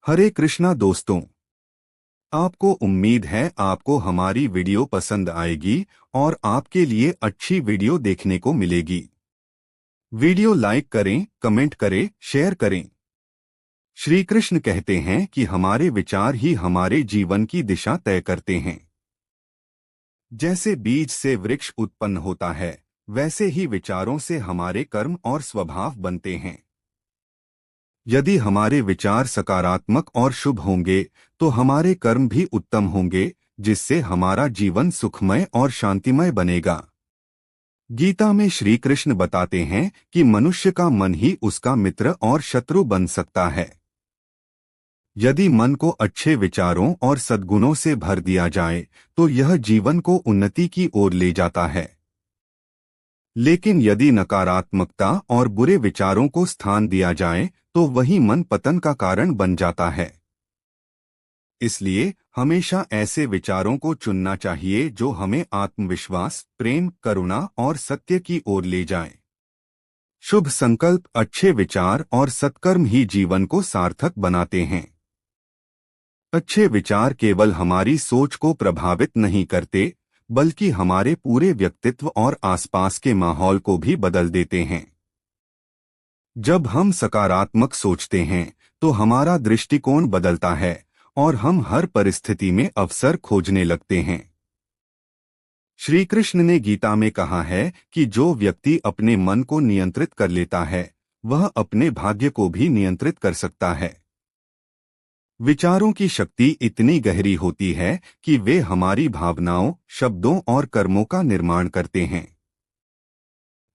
हरे कृष्णा दोस्तों, आपको उम्मीद है आपको हमारी वीडियो पसंद आएगी और आपके लिए अच्छी वीडियो देखने को मिलेगी। वीडियो लाइक करें, कमेंट करें, शेयर करें। श्री कृष्ण कहते हैं कि हमारे विचार ही हमारे जीवन की दिशा तय करते हैं। जैसे बीज से वृक्ष उत्पन्न होता है, वैसे ही विचारों से हमारे कर्म और स्वभाव बनते हैं। यदि हमारे विचार सकारात्मक और शुभ होंगे तो हमारे कर्म भी उत्तम होंगे, जिससे हमारा जीवन सुखमय और शांतिमय बनेगा। गीता में श्री कृष्ण बताते हैं कि मनुष्य का मन ही उसका मित्र और शत्रु बन सकता है। यदि मन को अच्छे विचारों और सद्गुणों से भर दिया जाए तो यह जीवन को उन्नति की ओर ले जाता है। लेकिन यदि नकारात्मकता और बुरे विचारों को स्थान दिया जाए तो वही मन पतन का कारण बन जाता है। इसलिए हमेशा ऐसे विचारों को चुनना चाहिए जो हमें आत्मविश्वास, प्रेम, करुणा और सत्य की ओर ले जाएं। शुभ संकल्प, अच्छे विचार और सत्कर्म ही जीवन को सार्थक बनाते हैं। अच्छे विचार केवल हमारी सोच को प्रभावित नहीं करते, बल्कि हमारे पूरे व्यक्तित्व और आसपास के माहौल को भी बदल देते हैं। जब हम सकारात्मक सोचते हैं तो हमारा दृष्टिकोण बदलता है और हम हर परिस्थिति में अवसर खोजने लगते हैं। श्री कृष्ण ने गीता में कहा है कि जो व्यक्ति अपने मन को नियंत्रित कर लेता है, वह अपने भाग्य को भी नियंत्रित कर सकता है। विचारों की शक्ति इतनी गहरी होती है कि वे हमारी भावनाओं, शब्दों और कर्मों का निर्माण करते हैं।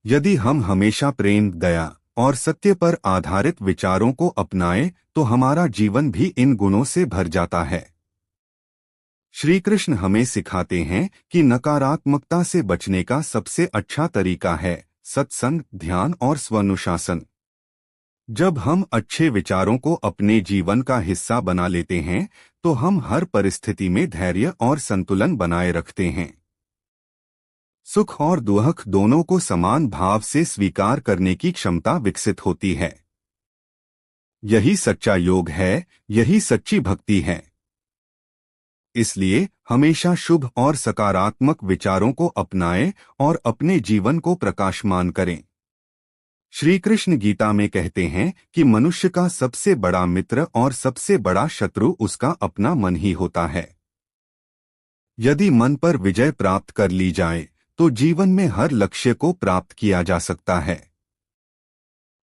यदि हम हमेशा प्रेम, दया और सत्य पर आधारित विचारों को अपनाएं तो हमारा जीवन भी इन गुणों से भर जाता है। श्री कृष्ण हमें सिखाते हैं कि नकारात्मकता से बचने का सबसे अच्छा तरीका है सत्संग, ध्यान और स्वानुशासन। जब हम अच्छे विचारों को अपने जीवन का हिस्सा बना लेते हैं तो हम हर परिस्थिति में धैर्य और संतुलन बनाए रखते हैं। सुख और दुख दोनों को समान भाव से स्वीकार करने की क्षमता विकसित होती है। यही सच्चा योग है, यही सच्ची भक्ति है। इसलिए हमेशा शुभ और सकारात्मक विचारों को अपनाएं और अपने जीवन को प्रकाशमान करें। श्री कृष्ण गीता में कहते हैं कि मनुष्य का सबसे बड़ा मित्र और सबसे बड़ा शत्रु उसका अपना मन ही होता है। यदि मन पर विजय प्राप्त कर ली जाए तो जीवन में हर लक्ष्य को प्राप्त किया जा सकता है।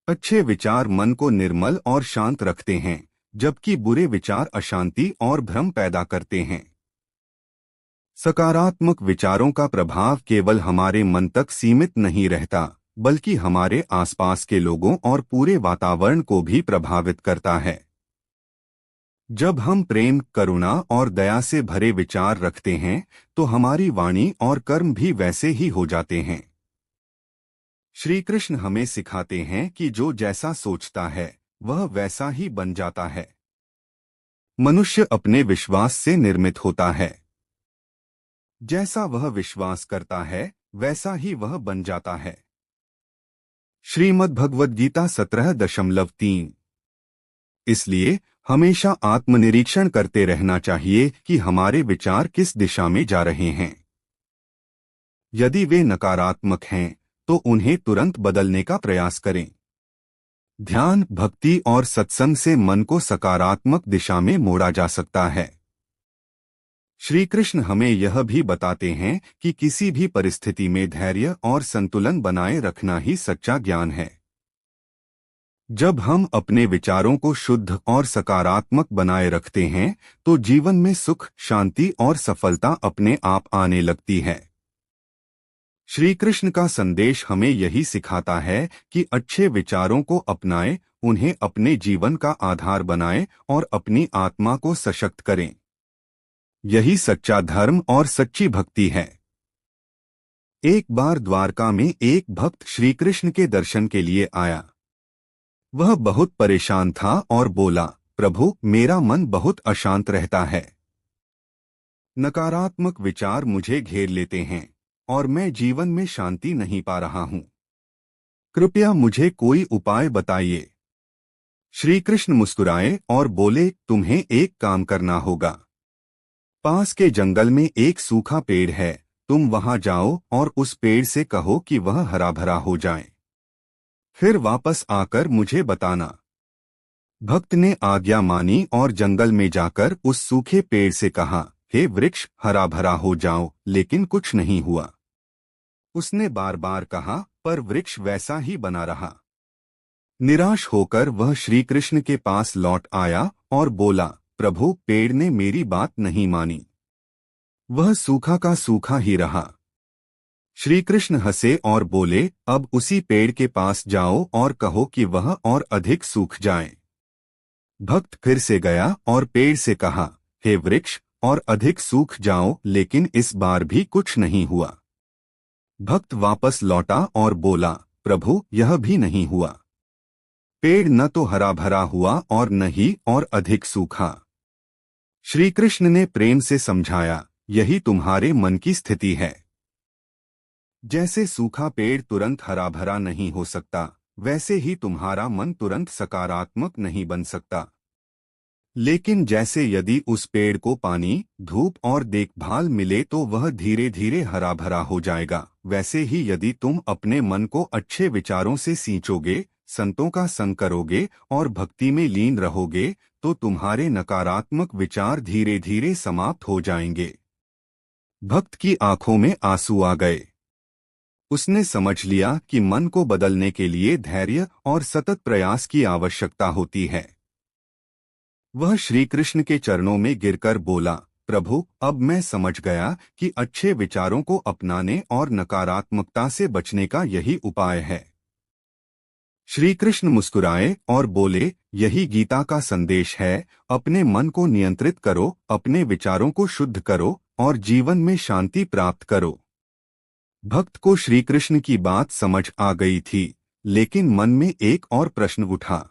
अच्छे विचार मन को निर्मल और शांत रखते हैं, जबकि बुरे विचार अशांति और भ्रम पैदा करते हैं। सकारात्मक विचारों का प्रभाव केवल हमारे मन तक सीमित नहीं रहता, बल्कि हमारे आसपास के लोगों और पूरे वातावरण को भी प्रभावित करता है। जब हम प्रेम, करुणा और दया से भरे विचार रखते हैं तो हमारी वाणी और कर्म भी वैसे ही हो जाते हैं। श्री कृष्ण हमें सिखाते हैं कि जो जैसा सोचता है वह वैसा ही बन जाता है। मनुष्य अपने विश्वास से निर्मित होता है। जैसा वह विश्वास करता है वैसा ही वह बन जाता है। श्रीमद् भगवद गीता 17.3। इसलिए हमेशा आत्मनिरीक्षण करते रहना चाहिए कि हमारे विचार किस दिशा में जा रहे हैं। यदि वे नकारात्मक हैं तो उन्हें तुरंत बदलने का प्रयास करें। ध्यान, भक्ति और सत्संग से मन को सकारात्मक दिशा में मोड़ा जा सकता है। श्री कृष्ण हमें यह भी बताते हैं कि किसी भी परिस्थिति में धैर्य और संतुलन बनाए रखना ही सच्चा ज्ञान है। जब हम अपने विचारों को शुद्ध और सकारात्मक बनाए रखते हैं तो जीवन में सुख, शांति और सफलता अपने आप आने लगती है। श्री कृष्ण का संदेश हमें यही सिखाता है कि अच्छे विचारों को अपनाएं, उन्हें अपने जीवन का आधार बनाएं और अपनी आत्मा को सशक्त करें। यही सच्चा धर्म और सच्ची भक्ति है। एक बार द्वारका में एक भक्त श्री कृष्ण के दर्शन के लिए आया। वह बहुत परेशान था और बोला, प्रभु, मेरा मन बहुत अशांत रहता है। नकारात्मक विचार मुझे घेर लेते हैं और मैं जीवन में शांति नहीं पा रहा हूँ। कृपया मुझे कोई उपाय बताइए। श्री कृष्ण मुस्कुराए और बोले, तुम्हें एक काम करना होगा। पास के जंगल में एक सूखा पेड़ है, तुम वहां जाओ और उस पेड़ से कहो कि वह हरा भरा हो जाए। फिर वापस आकर मुझे बताना। भक्त ने आज्ञा मानी और जंगल में जाकर उस सूखे पेड़ से कहा, हे वृक्ष, हरा भरा हो जाओ, लेकिन कुछ नहीं हुआ। उसने बार बार कहा, पर वृक्ष वैसा ही बना रहा। निराश होकर वह श्री कृष्ण के पास लौट आया और बोला, प्रभु, पेड़ ने मेरी बात नहीं मानी। वह सूखा का सूखा ही रहा। श्री कृष्ण हंसे और बोले, अब उसी पेड़ के पास जाओ और कहो कि वह और अधिक सूख जाए। भक्त फिर से गया और पेड़ से कहा, हे वृक्ष, और अधिक सूख जाओ, लेकिन इस बार भी कुछ नहीं हुआ। भक्त वापस लौटा और बोला, प्रभु, यह भी नहीं हुआ। पेड़ न तो हरा भरा हुआ और न ही और अधिक सूखा। श्री कृष्ण ने प्रेम से समझाया, यही तुम्हारे मन की स्थिति है। जैसे सूखा पेड़ तुरंत हरा भरा नहीं हो सकता, वैसे ही तुम्हारा मन तुरंत सकारात्मक नहीं बन सकता। लेकिन जैसे यदि उस पेड़ को पानी, धूप और देखभाल मिले तो वह धीरे धीरे हरा भरा हो जाएगा, वैसे ही यदि तुम अपने मन को अच्छे विचारों से सींचोगे, संतों का संग करोगे और भक्ति में लीन रहोगे, तो तुम्हारे नकारात्मक विचार धीरे धीरे समाप्त हो जाएंगे। भक्त की आंखों में आंसू आ गए। उसने समझ लिया कि मन को बदलने के लिए धैर्य और सतत प्रयास की आवश्यकता होती है। वह श्री कृष्ण के चरणों में गिरकर बोला, प्रभु, अब मैं समझ गया कि अच्छे विचारों को अपनाने और नकारात्मकता से बचने का यही उपाय है। श्री कृष्ण मुस्कुराए और बोले, यही गीता का संदेश है, अपने मन को नियंत्रित करो, अपने विचारों को शुद्ध करो और जीवन में शांति प्राप्त करो। भक्त को श्री कृष्ण की बात समझ आ गई थी, लेकिन मन में एक और प्रश्न उठा।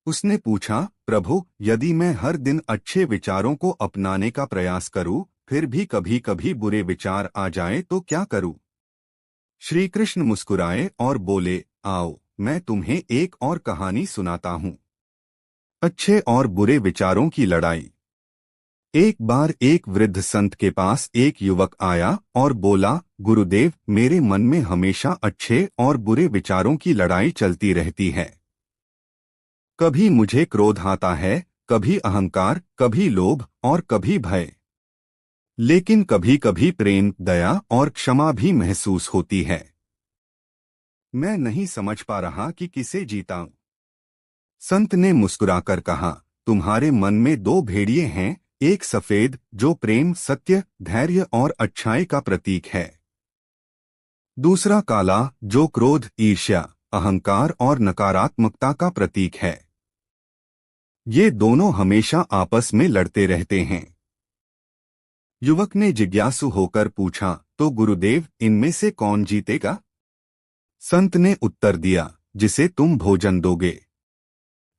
उसने पूछा, प्रभु, यदि मैं हर दिन अच्छे विचारों को अपनाने का प्रयास करूं, फिर भी कभी कभी बुरे विचार आ जाएं तो क्या करूं? श्री कृष्ण मुस्कुराए और बोले, आओ, मैं तुम्हें एक और कहानी सुनाता हूं। अच्छे और बुरे विचारों की लड़ाई। एक बार एक वृद्ध संत के पास एक युवक आया और बोला, गुरुदेव, मेरे मन में हमेशा अच्छे और बुरे विचारों की लड़ाई चलती रहती है। कभी मुझे क्रोध आता है, कभी अहंकार, कभी लोभ और कभी भय। लेकिन कभी कभी प्रेम, दया और क्षमा भी महसूस होती है। मैं नहीं समझ पा रहा कि किसे जीताऊं। संत ने मुस्कुराकर कहा, तुम्हारे मन में दो भेड़िए हैं, एक सफेद जो प्रेम, सत्य, धैर्य और अच्छाई का प्रतीक है। दूसरा काला जो क्रोध, ईर्ष्या, अहंकार और नकारात्मकता का प्रतीक है। ये दोनों हमेशा आपस में लड़ते रहते हैं। युवक ने जिज्ञासु होकर पूछा, तो गुरुदेव, इनमें से कौन जीतेगा? संत ने उत्तर दिया, जिसे तुम भोजन दोगे।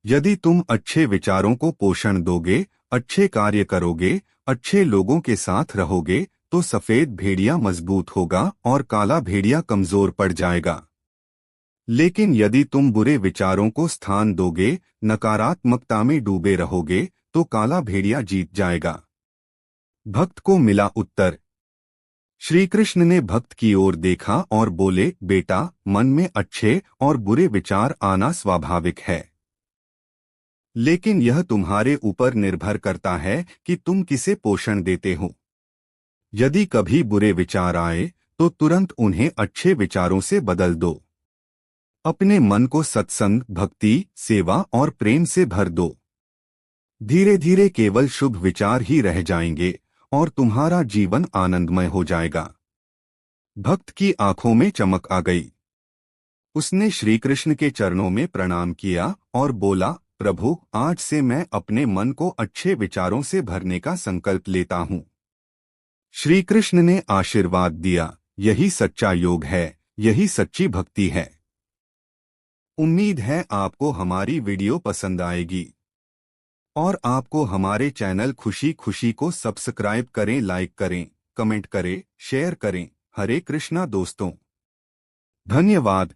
यदि तुम अच्छे विचारों को पोषण दोगे, अच्छे कार्य करोगे, अच्छे लोगों के साथ रहोगे, तो सफेद भेड़िया मजबूत होगा और काला भेड़िया कमजोर पड़ जाएगा। लेकिन यदि तुम बुरे विचारों को स्थान दोगे, नकारात्मकता में डूबे रहोगे, तो काला भेड़िया जीत जाएगा। भक्त को मिला उत्तर। श्री कृष्ण ने भक्त की ओर देखा और बोले, बेटा, मन में अच्छे और बुरे विचार आना स्वाभाविक है, लेकिन यह तुम्हारे ऊपर निर्भर करता है कि तुम किसे पोषण देते हो। यदि कभी बुरे विचार आए तो तुरंत उन्हें अच्छे विचारों से बदल दो। अपने मन को सत्संग, भक्ति, सेवा और प्रेम से भर दो। धीरे धीरे केवल शुभ विचार ही रह जाएंगे और तुम्हारा जीवन आनंदमय हो जाएगा। भक्त की आंखों में चमक आ गई। उसने श्री कृष्ण के चरणों में प्रणाम किया और बोला, प्रभु, आज से मैं अपने मन को अच्छे विचारों से भरने का संकल्प लेता हूँ। श्री कृष्ण ने आशीर्वाद दिया, यही सच्चा योग है, यही सच्ची भक्ति है। उम्मीद है आपको हमारी वीडियो पसंद आएगी और आपको हमारे चैनल खुशी खुशी को सब्सक्राइब करें, लाइक करें, कमेंट करें, शेयर करें। हरे कृष्णा दोस्तों। धन्यवाद।